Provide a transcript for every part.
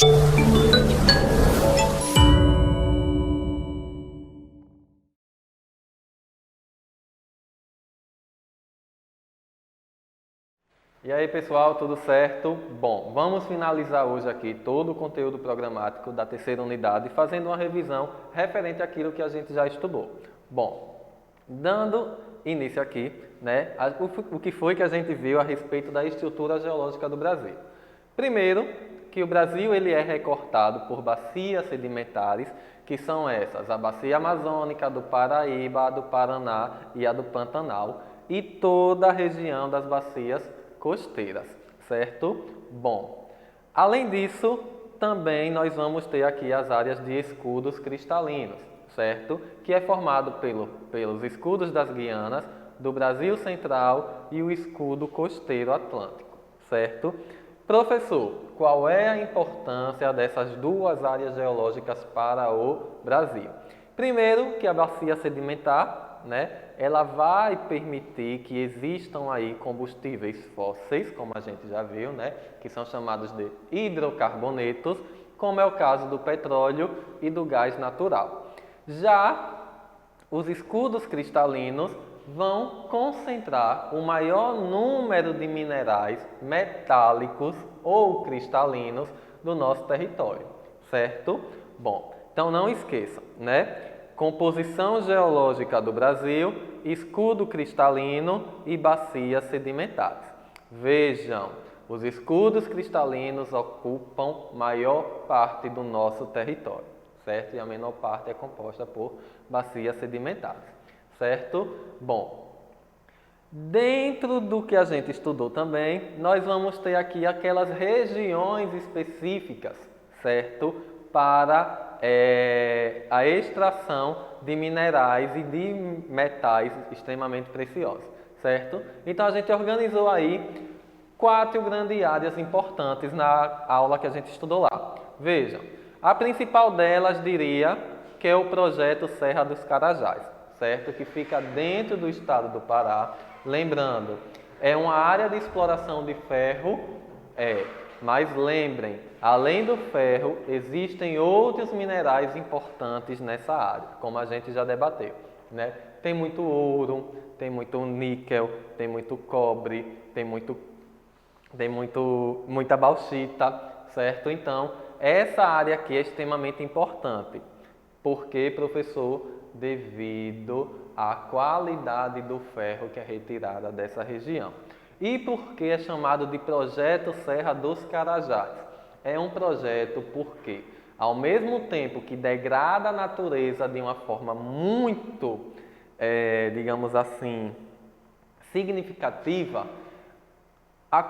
E aí pessoal, tudo certo? Bom, vamos finalizar hoje aqui todo o conteúdo programático da terceira unidade, fazendo uma revisão referente àquilo que a gente já estudou. Bom, dando início aqui, né, o que foi que a gente viu a respeito da estrutura geológica do Brasil. Primeiro, que o Brasil ele é recortado por bacias sedimentares, que são essas, a bacia amazônica, do Paraíba, a do Paraná e a do Pantanal, e toda a região das bacias costeiras, certo? Bom, além disso, também nós vamos ter aqui as áreas de escudos cristalinos, certo? Que é formado pelos escudos das Guianas, do Brasil Central e o escudo costeiro atlântico, certo? Professor, qual é a importância dessas duas áreas geológicas para o Brasil? Primeiro, que a bacia sedimentar, né, ela vai permitir que existam aí combustíveis fósseis, como a gente já viu, né, que são chamados de hidrocarbonetos, como é o caso do petróleo e do gás natural. Já os escudos cristalinos vão concentrar o maior número de minerais metálicos ou cristalinos do nosso território, certo? Bom, então não esqueçam, né? Composição geológica do Brasil, escudo cristalino e bacias sedimentares. Vejam, os escudos cristalinos ocupam maior parte do nosso território, certo? E a menor parte é composta por bacias sedimentares, certo? Bom, dentro do que a gente estudou também, nós vamos ter aqui aquelas regiões específicas, certo? Para a extração de minerais e de metais extremamente preciosos, certo? Então a gente organizou aí 4 grandes áreas importantes na aula que a gente estudou lá. Vejam, a principal delas diria que é o projeto Serra dos Carajás, certo? Que fica dentro do estado do Pará. Lembrando, é uma área de exploração de ferro, mas lembrem, além do ferro, existem outros minerais importantes nessa área, como a gente já debateu, né? Tem muito ouro, tem muito níquel, tem muito cobre, tem muita bauxita, certo? Então, essa área aqui é extremamente importante. Por quê, professor? Devido à qualidade do ferro que é retirada dessa região. E por que é chamado de Projeto Serra dos Carajás? É um projeto porque, ao mesmo tempo que degrada a natureza de uma forma muito, digamos assim, significativa, a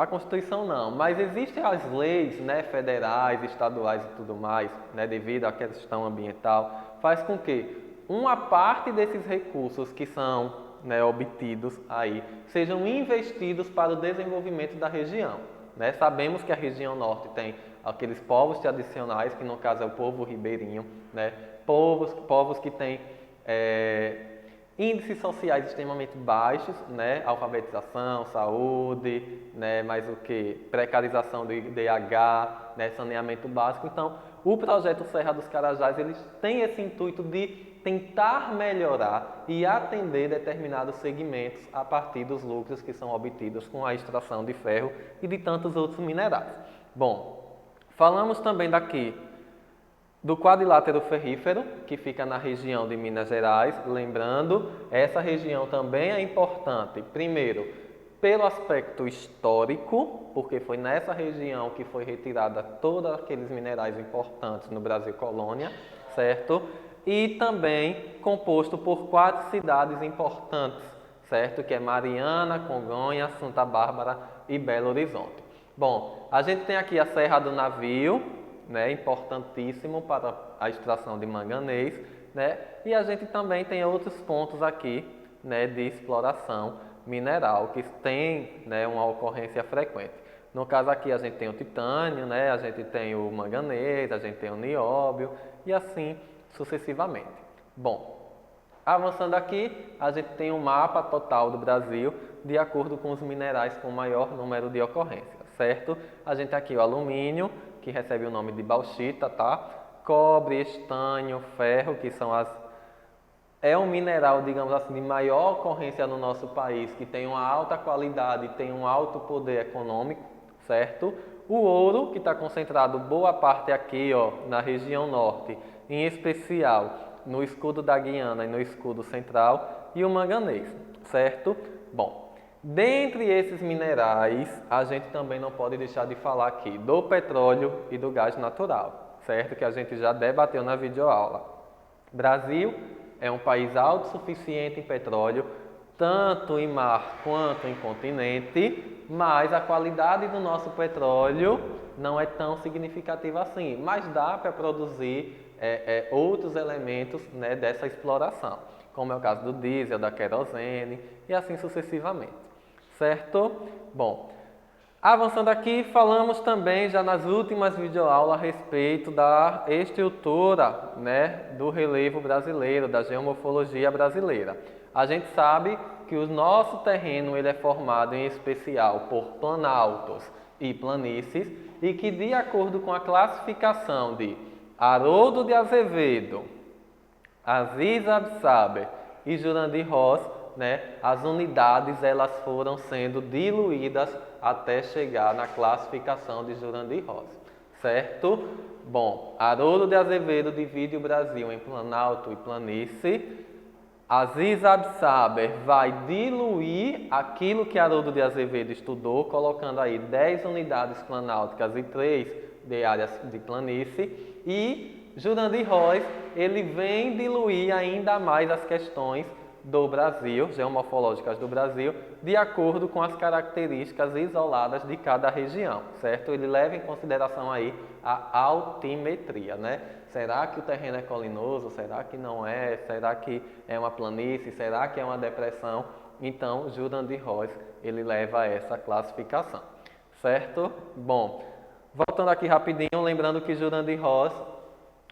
Constituição não, mas existem as leis, né, federais, estaduais e tudo mais, né, devido à questão ambiental, faz com que uma parte desses recursos que são, né, obtidos aí sejam investidos para o desenvolvimento da região, né? Sabemos que a região norte tem aqueles povos tradicionais, que no caso é o povo ribeirinho, né? Povos que têm índices sociais extremamente baixos, né? Alfabetização, saúde, né? Mais o que? Precarização do IDH, né? Saneamento básico. Então, o projeto Serra dos Carajás eles tem esse intuito de tentar melhorar e atender determinados segmentos a partir dos lucros que são obtidos com a extração de ferro e de tantos outros minerais. Bom, falamos também daqui do quadrilátero ferrífero, que fica na região de Minas Gerais. Lembrando, essa região também é importante, primeiro, pelo aspecto histórico, porque foi nessa região que foi retirada todos aqueles minerais importantes no Brasil colônia, certo? E também composto por 4 cidades importantes, certo? Que é Mariana, Congonha, Santa Bárbara e Belo Horizonte. Bom, a gente tem aqui a Serra do Navio, né, importantíssimo para a extração de manganês, né? E a gente também tem outros pontos aqui, né, de exploração mineral que tem, né, uma ocorrência frequente. No caso aqui a gente tem o titânio, né, a gente tem o manganês, a gente tem o nióbio e assim sucessivamente. Bom, avançando aqui, a gente tem um mapa total do Brasil de acordo com os minerais com maior número de ocorrências, certo? A gente tem aqui o alumínio, que recebe o nome de bauxita, tá? Cobre, estanho, ferro, que são é um mineral, digamos assim, de maior ocorrência no nosso país, que tem uma alta qualidade e tem um alto poder econômico, certo? O ouro, que está concentrado boa parte aqui, ó, na região norte, em especial no escudo da Guiana e no escudo central, e o manganês, certo? Bom, dentre esses minerais, a gente também não pode deixar de falar aqui do petróleo e do gás natural, certo? Que a gente já debateu na videoaula. Brasil é um país autossuficiente em petróleo, tanto em mar quanto em continente, mas a qualidade do nosso petróleo não é tão significativa assim, mas dá para produzir outros elementos, né, dessa exploração, como é o caso do diesel, da querosene e assim sucessivamente, certo? Bom, avançando aqui, falamos também já nas últimas videoaulas a respeito da estrutura, né, do relevo brasileiro, da geomorfologia brasileira. A gente sabe que o nosso terreno ele é formado em especial por planaltos e planícies e que, de acordo com a classificação de Haroldo de Azevedo, Aziz Absaber e Jurandir Ross, né, as unidades elas foram sendo diluídas até chegar na classificação de Jurandir Ross, certo? Bom, Haroldo de Azevedo divide o Brasil em planalto e planície. Aziz Absaber vai diluir aquilo que Haroldo de Azevedo estudou, colocando aí 10 unidades planálticas e 3 de áreas de planície. E Jurandir Ross, ele vem diluir ainda mais as questões do Brasil, geomorfológicas do Brasil, de acordo com as características isoladas de cada região, certo? Ele leva em consideração aí a altimetria, né? Será que o terreno é colinoso? Será que não é? Será que é uma planície? Será que é uma depressão? Então, Jurandir Ross, ele leva a essa classificação, certo? Bom, voltando aqui rapidinho, lembrando que Jurandir Ross,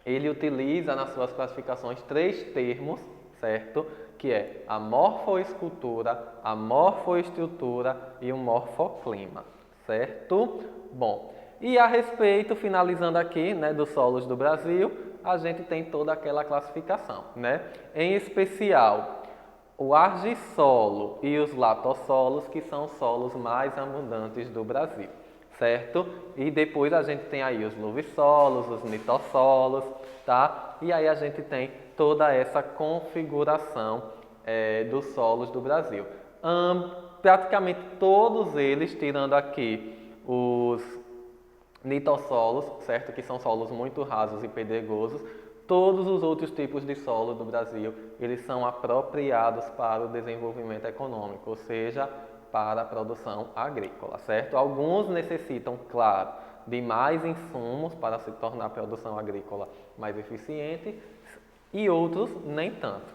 ele utiliza nas suas classificações 3 termos, certo? Que é a morfoescultura, a morfoestrutura e o morfoclima, certo? Bom, e a respeito, finalizando aqui, né, dos solos do Brasil, a gente tem toda aquela classificação, né? Em especial, o argissolo e os latossolos, que são os solos mais abundantes do Brasil, certo? E depois a gente tem aí os luvissolos, os nitossolos, tá? E aí a gente tem toda essa configuração dos solos do Brasil. Praticamente todos eles, tirando aqui os nitossolos, certo? Que são solos muito rasos e pedregosos, todos os outros tipos de solo do Brasil, eles são apropriados para o desenvolvimento econômico, ou seja, para a produção agrícola, certo? Alguns necessitam, claro, de mais insumos para se tornar a produção agrícola mais eficiente e outros nem tanto.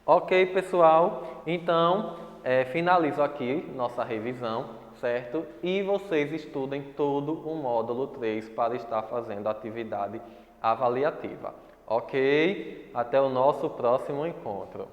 Ok, pessoal? Então, finalizo aqui nossa revisão, certo? E vocês estudem todo o módulo 3 para estar fazendo a atividade avaliativa. Ok? Até o nosso próximo encontro.